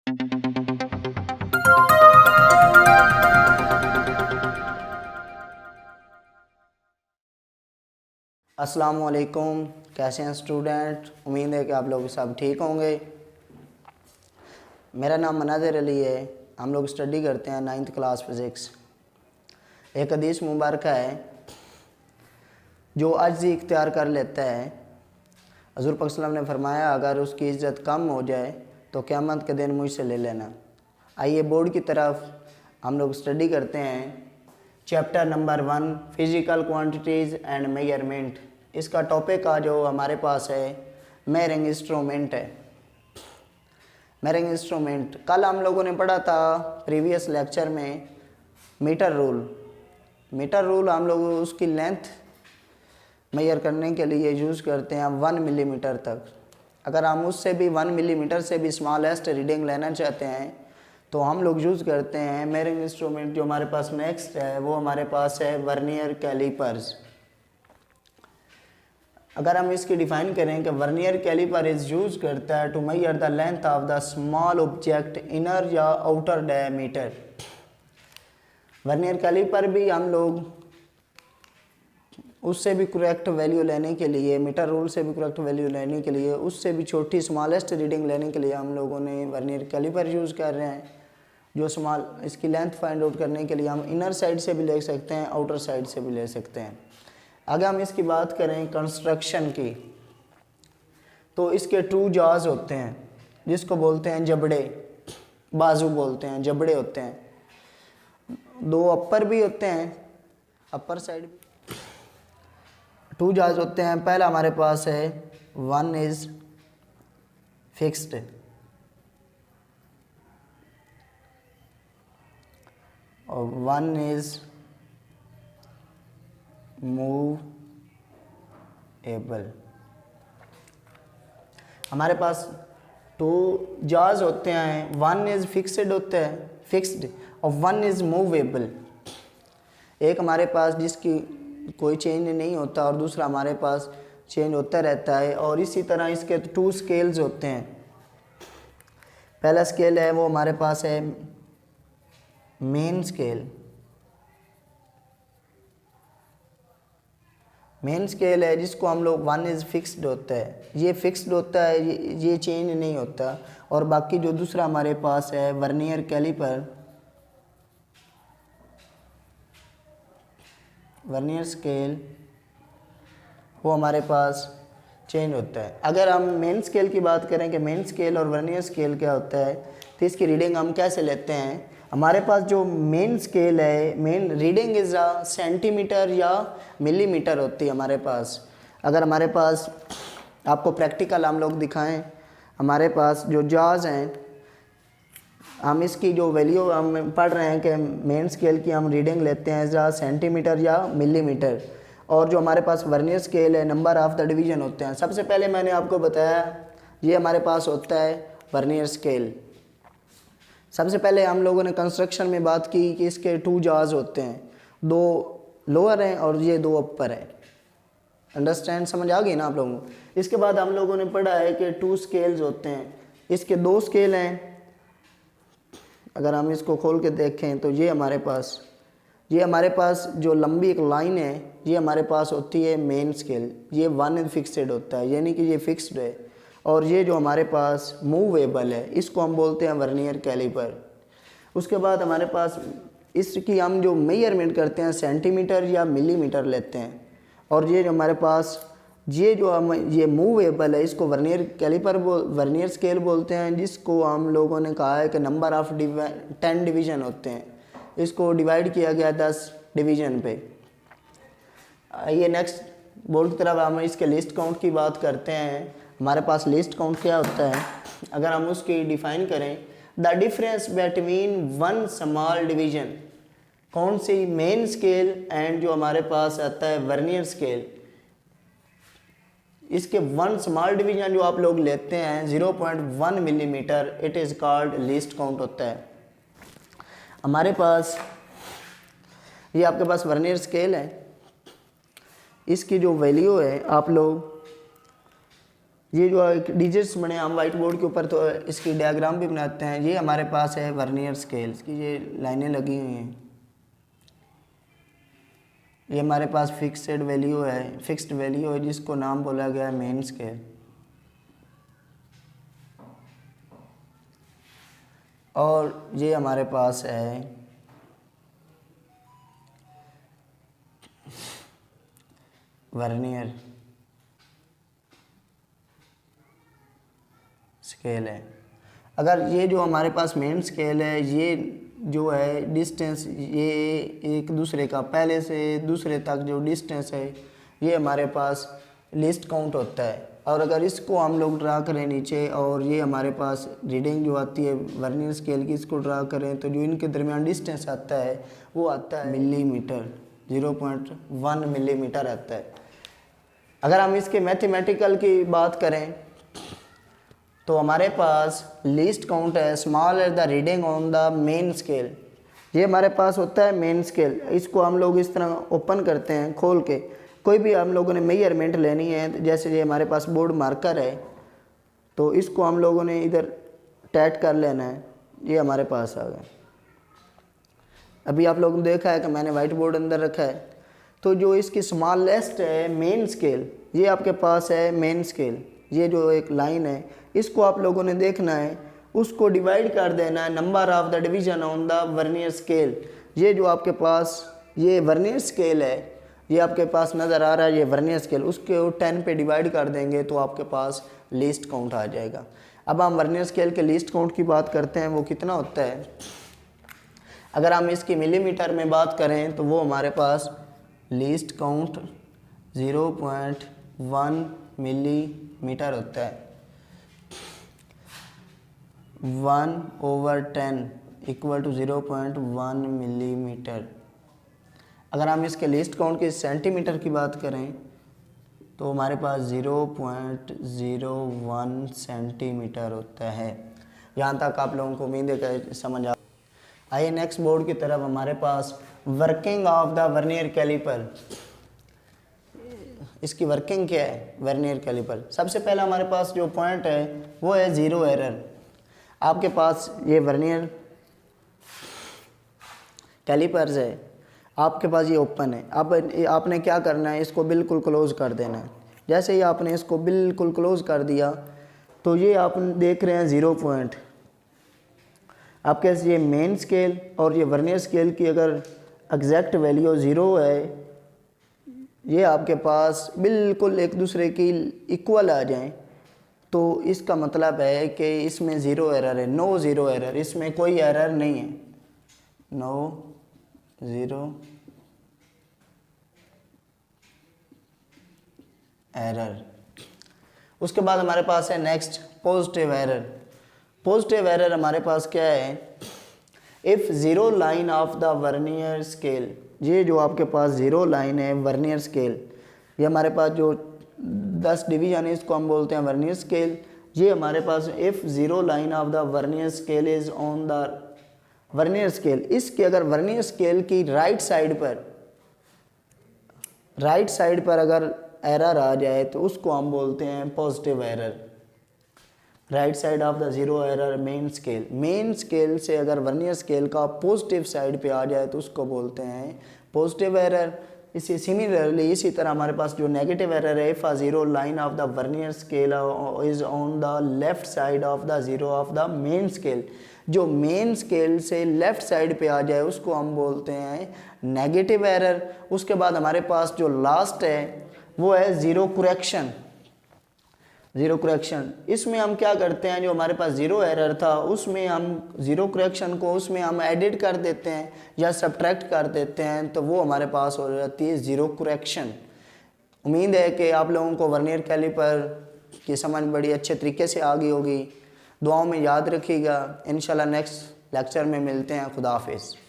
अस्सलामुअलैकुम, कैसे हैं स्टूडेंट। उम्मीद है कि आप लोग सब ठीक होंगे। मेरा नाम मनाज़िर अली है। हम लोग स्टडी करते हैं 9th क्लास फ़िज़िक्स। एक हदीस मुबारक है, जो अज्ज़ इख्तियार कर लेता है, हज़ूर पाक सल्लल्लाहु अलैहि वसल्लम ने फरमाया, अगर उसकी इज़्ज़त कम हो जाए तो क़यामत के दिन मुझसे ले लेना। आइए बोर्ड की तरफ हम लोग स्टडी करते हैं। Chapter number 1 physical quantities and measurement. इसका टॉपिक का जो हमारे पास है मेजरिंग इंस्ट्रूमेंट है। मेजरिंग इंस्ट्रूमेंट कल हम लोगों ने पढ़ा था प्रीवियस लेक्चर में मीटर रूल। मीटर रूल हम लोग उसकी लेंथ मेजर करने के लिए यूज़ करते हैं 1 मिलीमीटर तक। अगर हम उससे भी 1 मिलीमीटर से भी स्मॉलेस्ट रीडिंग लेना चाहते हैं तो हम लोग यूज़ करते हैं मेजरिंग इंस्ट्रूमेंट। जो हमारे पास नेक्स्ट है वो हमारे पास है वर्नियर कैलिपर्स। अगर हम इसकी डिफ़ाइन करें कि वर्नियर कैलिपर इज़ यूज़ करता है to measure the length of the small object inner या आउटर डायमीटर। वर्नियर कैलिपर भी हम लोग उससे भी करेक्ट वैल्यू लेने के लिए, मीटर रूल से भी करेक्ट वैल्यू लेने के लिए, उससे भी छोटी स्मॉलेस्ट रीडिंग लेने के लिए हम लोगों ने वर्नियर कैलिपर यूज़ कर रहे हैं। जो स्मॉल इसकी लेंथ फाइंड आउट करने के लिए हम इनर साइड से भी ले सकते हैं, आउटर साइड से भी ले सकते हैं। अगर हम इसकी बात करें कंस्ट्रक्शन की, तो इसके 2 जॉज होते हैं जिसको बोलते हैं जबड़े, बाजू बोलते हैं, जबड़े होते हैं। 2 अपर भी होते हैं, अपर साइड 2 जॉज होते हैं। पहला हमारे पास है 1 इज़ फिक्स्ड और 1 इज़ मूवेबल। हमारे पास 2 जॉज होते हैं, 1 इज़ फिक्स्ड होता है, फिक्स्ड, और 1 इज़ मूवेबल। एक हमारे पास जिसकी कोई चेंज नहीं होता और दूसरा हमारे पास चेंज होता रहता है। और इसी तरह इसके 2 स्केल्स होते हैं। पहला स्केल है वो हमारे पास है मेन स्केल। मेन स्केल है जिसको हम लोग 1 इज़ फिक्स्ड होता है, ये फिक्स्ड होता है, ये चेंज नहीं होता। और बाकी जो दूसरा हमारे पास है वर्नियर कैलिपर, वर्नियर स्केल, वो हमारे पास चेंज होता है। अगर हम मेन स्केल की बात करें कि मेन स्केल और वर्नियर स्केल क्या होता है, तो इसकी रीडिंग हम कैसे लेते हैं। हमारे पास जो मेन स्केल है, मेन रीडिंग इज़ सेंटीमीटर या मिलीमीटर होती है हमारे पास। अगर हमारे पास आपको प्रैक्टिकल हम लोग दिखाएं, हमारे पास जो जॉज हैं, हम इसकी जो वैल्यू हम पढ़ रहे हैं कि मेन स्केल की हम रीडिंग लेते हैं एज सेंटीमीटर या मिलीमीटर। और जो हमारे पास वर्नियर स्केल है, नंबर ऑफ द डिवीज़न होते हैं। सबसे पहले मैंने आपको बताया ये हमारे पास होता है वर्नियर स्केल। सबसे पहले हम लोगों ने कंस्ट्रक्शन में बात की कि इसके 2 जॉज होते हैं, 2 लोअर हैं और ये 2 अपर हैं। अंडरस्टैंड, समझ आ गई ना आप लोगों को। इसके बाद हम लोगों ने पढ़ा है कि 2 स्केल्स होते हैं। इसके 2 स्केल हैं। अगर हम इसको खोल के देखें तो ये हमारे पास जो लंबी एक लाइन है, ये हमारे पास होती है मेन स्केल। ये 1 इज़ फिक्स्ड होता है, यानी कि ये फिक्स्ड है। और ये जो हमारे पास मूवेबल है, इसको हम बोलते हैं वर्नियर कैलिपर। उसके बाद हमारे पास इसकी हम जो मेजरमेंट करते हैं सेंटीमीटर या मिलीमीटर लेते हैं। और ये जो हमारे पास ये मूवेबल है, इसको वर्नियर कैलिपर वर्नियर स्केल बोलते हैं, जिसको हम लोगों ने कहा है कि नंबर ऑफ 10 डिवीज़न होते हैं। इसको डिवाइड किया गया 10 डिवीज़न पे। ये नेक्स्ट बोर्ड की तरफ हम इसके लिस्ट काउंट की बात करते हैं। हमारे पास लिस्ट काउंट क्या होता है, अगर हम उसकी डिफ़ाइन करें, the difference between 1 small division, कौन सी मेन स्केल एंड जो हमारे पास आता है वर्नियर स्केल, इसके 1 स्मॉल डिवीज़न जो आप लोग लेते हैं 0.1 millimetre, it is called least count होता है। हमारे पास ये आपके पास वर्नियर स्केल है, इसकी जो वैल्यू है आप लोग ये जो एक डिजिट्स बने हम वाइट बोर्ड के ऊपर, तो इसकी डायग्राम भी बनाते हैं। ये हमारे पास है वर्नियर स्केल की, ये लाइनें लगी हुई हैं। ये हमारे पास फिक्स्ड वैल्यू है जिसको नाम बोला गया है मेन स्केल। और ये हमारे पास है वर्नियर स्केल है। अगर ये जो हमारे पास मेन स्केल है, ये जो है डिस्टेंस, ये एक दूसरे का पहले से दूसरे तक जो डिस्टेंस है, ये हमारे पास लीस्ट काउंट होता है। और अगर इसको हम लोग ड्रा करें नीचे, और ये हमारे पास रीडिंग जो आती है वर्नियर स्केल की, इसको ड्रा करें तो जो इनके दरमियान डिस्टेंस आता है वो आता है मिलीमीटर, 0.1 मिलीमीटर आता है। अगर हम इसके मैथमेटिकल की बात करें तो हमारे पास लीस्ट काउंट है small at the reading on the main scale. ये हमारे पास होता है मेन स्केल। इसको हम लोग इस तरह ओपन करते हैं खोल के। कोई भी हम लोगों ने मेजरमेंट लेनी है, जैसे ये हमारे पास बोर्ड मार्कर है, तो इसको हम लोगों ने इधर टैट कर लेना है। ये हमारे पास आ गया। अभी आप लोगों ने देखा है कि मैंने वाइट बोर्ड अंदर रखा है। तो जो इसकी स्मॉलेस्ट है मेन स्केल, ये आपके पास है मेन स्केल। ये जो एक लाइन है, इसको आप लोगों ने देखना है, उसको डिवाइड कर देना है number of the division on the vernier scale. ये जो आपके पास ये वर्नियर स्केल है, ये आपके पास नज़र आ रहा है, ये वर्नियर स्केल, उसके 10 पे डिवाइड कर देंगे तो आपके पास लीस्ट काउंट आ जाएगा। अब हम वर्नियर स्केल के लीस्ट काउंट की बात करते हैं, वो कितना होता है। अगर हम इसकी मिलीमीटर में बात करें तो वो हमारे पास लीस्ट काउंट 0.1 मिलीमीटर होता है। 1/10 इक्वल टू 0.1 मिलीमीटर। अगर हम इसके लीस्ट काउंट के सेंटीमीटर की बात करें तो हमारे पास 0.01 सेंटीमीटर होता है। यहाँ तक आप लोगों को उम्मीद है कि समझ आ। आइए नेक्स्ट बोर्ड की तरफ। हमारे पास working of the vernier caliper. इसकी वर्किंग क्या है वर्नियर कैलिपर। सबसे पहला हमारे पास जो पॉइंट है वो है ज़ीरो एरर। आपके पास ये वर्नियर कैलिपर्स है, आपके पास ये ओपन है। अब आपने क्या करना है, इसको बिल्कुल क्लोज कर देना है। जैसे ही आपने इसको बिल्कुल क्लोज कर दिया तो ये आप देख रहे हैं 0 पॉइंट। आपके ये मेन स्केल और ये वर्नियर स्केल की अगर एग्जैक्ट वैल्यू 0 है, ये आपके पास बिल्कुल एक दूसरे की इक्वल आ जाएं, तो इसका मतलब है कि इसमें ज़ीरो एरर है। नो ज़ीरो एरर, इसमें कोई एरर नहीं है। No zero error. उसके बाद हमारे पास है next positive error. Positive error हमारे पास क्या है, if zero line of the vernier scale. ये जो आपके पास ज़ीरो लाइन है वर्नियर स्केल, ये हमारे पास जो 10 डिवीजन है इसको हम बोलते हैं वर्नियर स्केल। ये हमारे पास if zero line of the vernier scale is on the vernier scale, इसके अगर वर्नियर स्केल की राइट साइड पर अगर एरर आ जाए तो उसको हम बोलते हैं positive error. Right side of the zero error main scale. Main scale से अगर वर्नियर स्केल का पॉजिटिव साइड पे आ जाए तो उसको बोलते हैं पॉजिटिव एरर। इसी सिमिलरली इसी तरह हमारे पास जो नेगेटिव एरर है, if a zero line of the vernier scale is on the left side of the zero of the main scale. जो मेन स्केल से लेफ्ट साइड पे आ जाए उसको हम बोलते हैं नेगेटिव एरर। उसके बाद हमारे पास जो लास्ट है वो है ज़ीरो करेक्शन। ज़ीरो करेक्शन, इसमें हम क्या करते हैं, जो हमारे पास ज़ीरो एरर था उसमें हम ज़ीरो करेक्शन को उसमें हम एडिट कर देते हैं या सब्ट्रैक्ट कर देते हैं, तो वो हमारे पास हो जाती है ज़ीरो करेक्शन। उम्मीद है कि आप लोगों को वर्नियर कैलिपर की समझ बड़ी अच्छे तरीके से आ गई होगी। दुआओं में याद रखिएगा। इंशाल्लाह नेक्स्ट लेक्चर में मिलते हैं। खुदा हाफिज़।